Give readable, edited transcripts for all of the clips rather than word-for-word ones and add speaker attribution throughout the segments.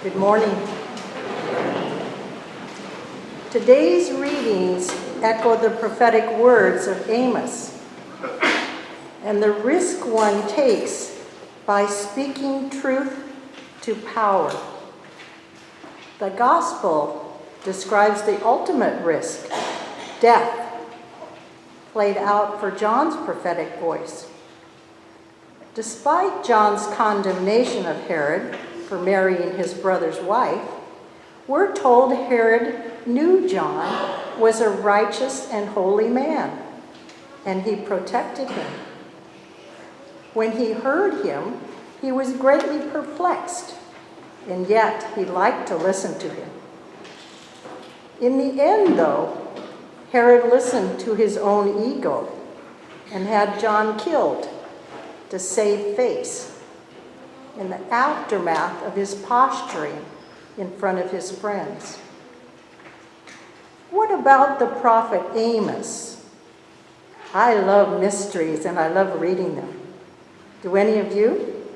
Speaker 1: Good morning. Today's readings echo the prophetic words of Amos and the risk one takes by speaking truth to power. The gospel describes the ultimate risk, death, played out for John's prophetic voice. Despite John's condemnation of Herod for marrying his brother's wife, we're told Herod knew John was a righteous and holy man, and he protected him. When he heard him, he was greatly perplexed, and yet he liked to listen to him. In the end, though, Herod listened to his own ego and had John killed to save face in the aftermath of his posturing in front of his friends. What about the prophet Amos? I love mysteries and I love reading them. Do any of you?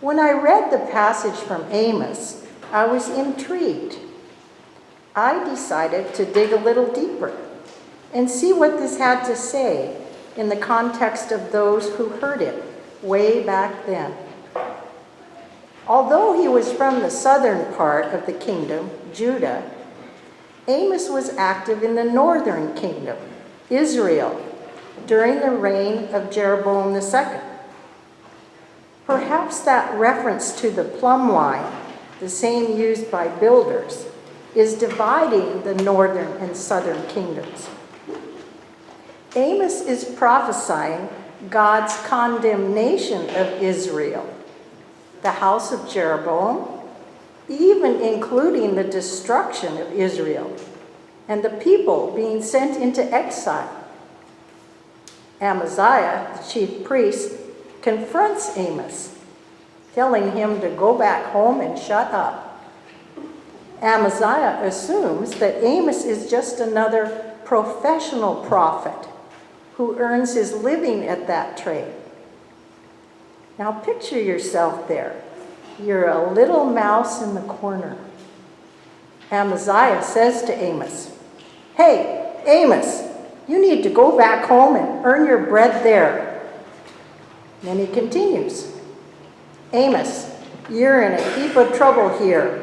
Speaker 1: When I read the passage from Amos, I was intrigued. I decided to dig a little deeper and see what this had to say in the context of those who heard it way back then. Although he was from the southern part of the kingdom, Judah, Amos was active in the northern kingdom, Israel, during the reign of Jeroboam II. Perhaps that reference to the plumb line, the same used by builders, is dividing the northern and southern kingdoms. Amos is prophesying God's condemnation of Israel, the house of Jeroboam, even including the destruction of Israel and the people being sent into exile. Amaziah, the chief priest, confronts Amos, telling him to go back home and shut up. Amaziah assumes that Amos is just another professional prophet who earns his living at that trade. Now picture yourself there. You're a little mouse in the corner. Amaziah says to Amos, "Hey, Amos, you need to go back home and earn your bread there." Then he continues, "Amos, you're in a heap of trouble here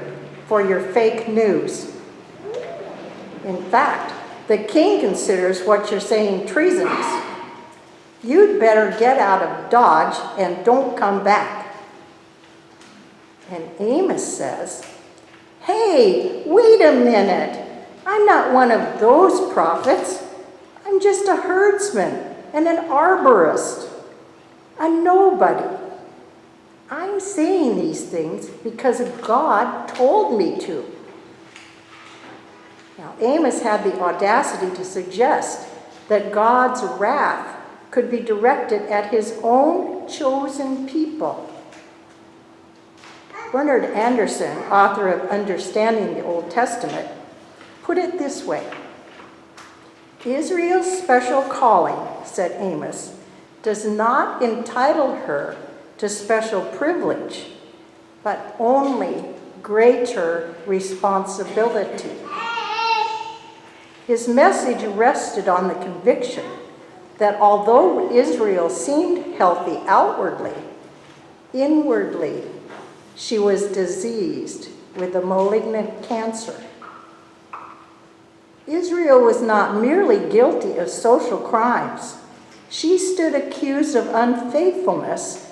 Speaker 1: for your fake news. In fact, the king considers what you're saying treasonous. You'd better get out of Dodge and don't come back." And Amos says, "Hey, wait a minute. I'm not one of those prophets. I'm just a herdsman and an arborist, a nobody. I'm saying these things because God told me to." Now, Amos had the audacity to suggest that God's wrath could be directed at his own chosen people. Bernard Anderson, author of Understanding the Old Testament, put it this way: "Israel's special calling," said Amos, "does not entitle her to special privilege, but only greater responsibility." His message rested on the conviction that although Israel seemed healthy outwardly, inwardly she was diseased with a malignant cancer. Israel was not merely guilty of social crimes. She stood accused of unfaithfulness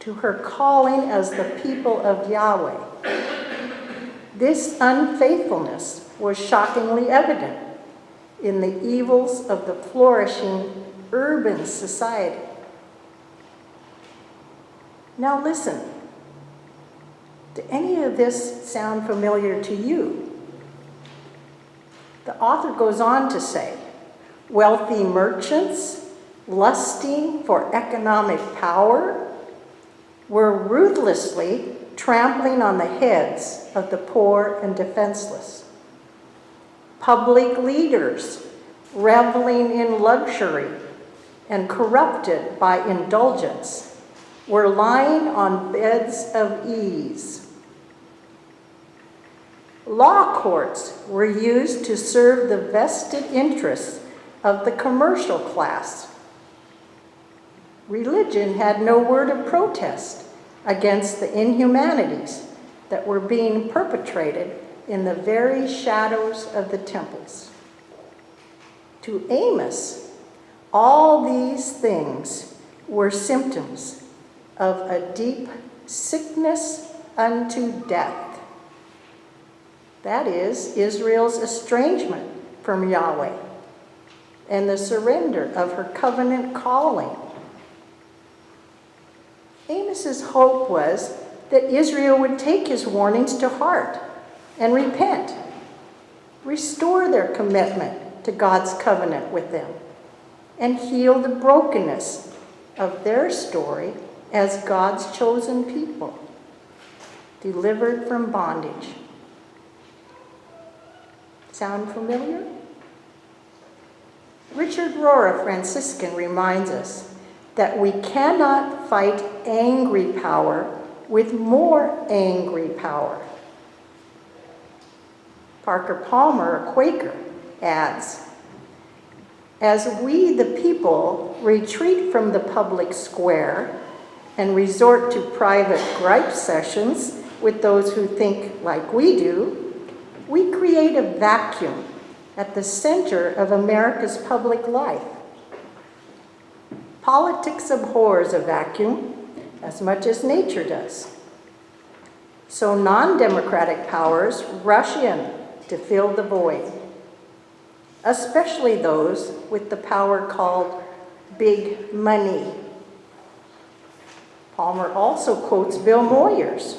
Speaker 1: to her calling as the people of Yahweh. This unfaithfulness was shockingly evident in the evils of the flourishing urban society. Now listen, do any of this sound familiar to you? The author goes on to say, wealthy merchants lusting for economic power were ruthlessly trampling on the heads of the poor and defenseless. Public leaders reveling in luxury and corrupted by indulgence were lying on beds of ease. Law courts were used to serve the vested interests of the commercial class. Religion had no word of protest against the inhumanities that were being perpetrated in the very shadows of the temples. To Amos, all these things were symptoms of a deep sickness unto death. That is, Israel's estrangement from Yahweh and the surrender of her covenant calling. Amos's hope was that Israel would take his warnings to heart and repent, restore their commitment to God's covenant with them, and heal the brokenness of their story as God's chosen people, delivered from bondage. Sound familiar? Richard Rohr, a Franciscan, reminds us that we cannot fight angry power with more angry power. Parker Palmer, a Quaker, adds, as we, the people, retreat from the public square and resort to private gripe sessions with those who think like we do, we create a vacuum at the center of America's public life. Politics abhors a vacuum as much as nature does. So non-democratic powers rush in to fill the void, especially those with the power called big money. Palmer also quotes Bill Moyers,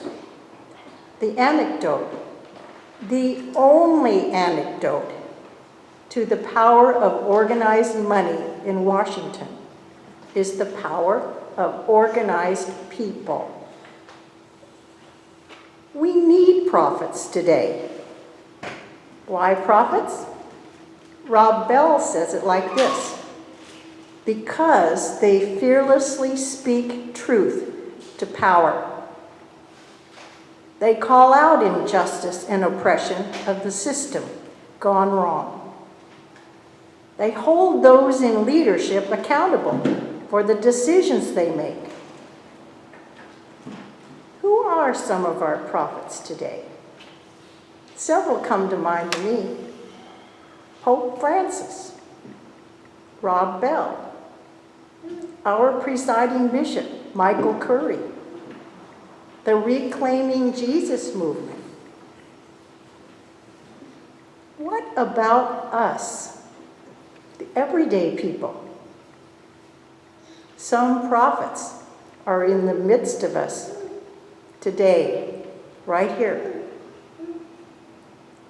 Speaker 1: the anecdote, the only anecdote to the power of organized money in Washington is the power of organized people. We need prophets today. Why prophets? Rob Bell says it like this: because they fearlessly speak truth to power. They call out injustice and oppression of the system gone wrong. They hold those in leadership accountable for the decisions they make. Who are some of our prophets today? Several come to mind to me. Pope Francis, Rob Bell, our presiding bishop, Michael Curry, the Reclaiming Jesus movement. What about us, the everyday people? Some prophets are in the midst of us today, right here.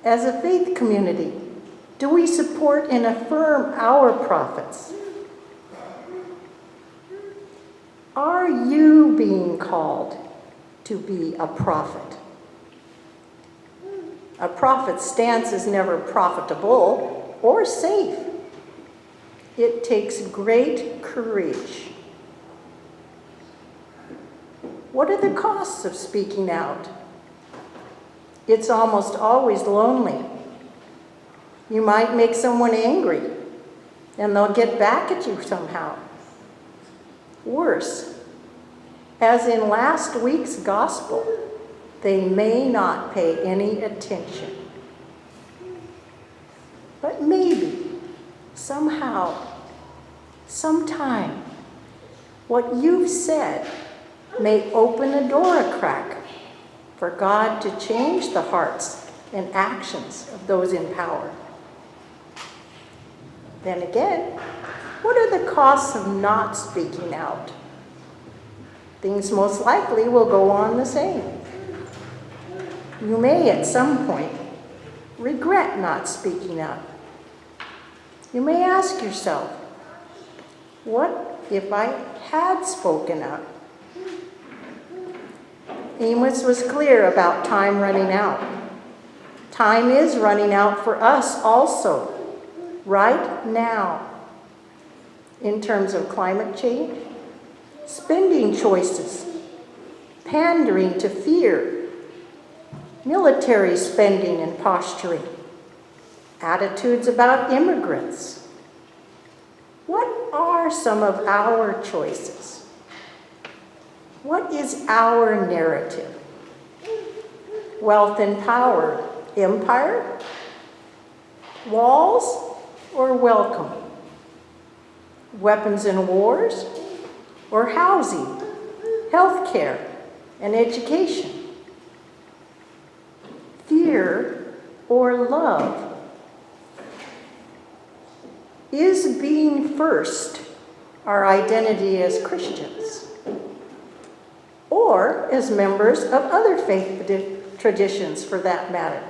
Speaker 1: As a faith community, do we support and affirm our prophets? Are you being called to be a prophet? A prophet's stance is never profitable or safe. It takes great courage. What are the costs of speaking out? It's almost always lonely. You might make someone angry, and they'll get back at you somehow. Worse, as in last week's gospel, they may not pay any attention. But maybe, somehow, sometime, what you've said may open a door a crack for God to change the hearts and actions of those in power. Then again, what are the costs of not speaking out? Things most likely will go on the same. You may at some point regret not speaking up. You may ask yourself, what if I had spoken up? Amos was clear about time running out. Time is running out for us also, right now, in terms of climate change, spending choices, pandering to fear, military spending and posturing, attitudes about immigrants. What are some of our choices? What is our narrative? Wealth and power, empire, walls, or welcome? Weapons and wars, or housing, health care, and education? Fear or love? Is being first our identity as Christians, or as members of other faith traditions for that matter?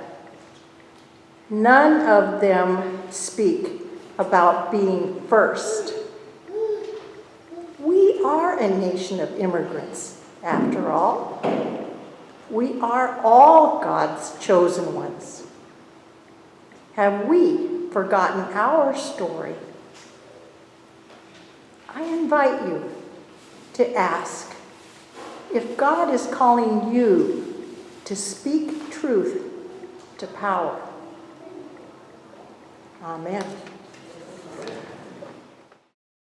Speaker 1: None of them speak about being first. We are a nation of immigrants, after all. We are all God's chosen ones. Have we forgotten our story? I invite you to ask if God is calling you to speak truth to power. Amen.